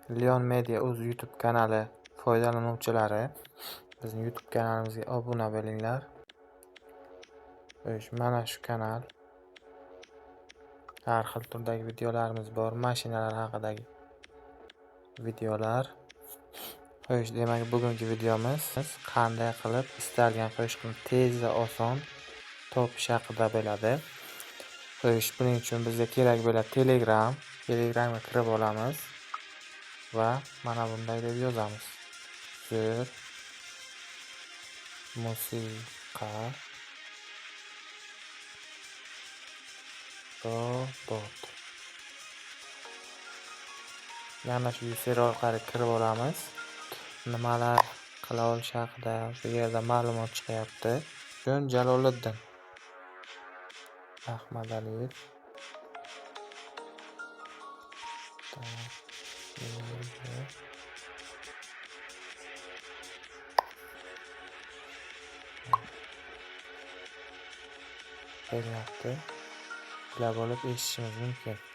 Leon Media o'z YouTube kanali foydalanuvchilari, bizning YouTube kanalimizga obuna bo'linglar. Mana shu kanal. Har xil turdagi videolarimiz bor, mashinalar haqidagi videolar. Demak, bugungi videomiz qanday qilib istalgan qo'shiqni tez va oson topish haqida bo'ladi. Buning uchun bizga kerak bo'ladi Telegramga kirib olamiz va mana bunday deb yozamiz. Zo'r musiqa robot. Yana shu user orqali kirib olamiz. Nimalar qila olish haqida bu yerda ma'lumot chiqyapti. Bugun Jaloliddin Ahmadaliyev beryapti. Bilib olib eshitishimiz mumkin.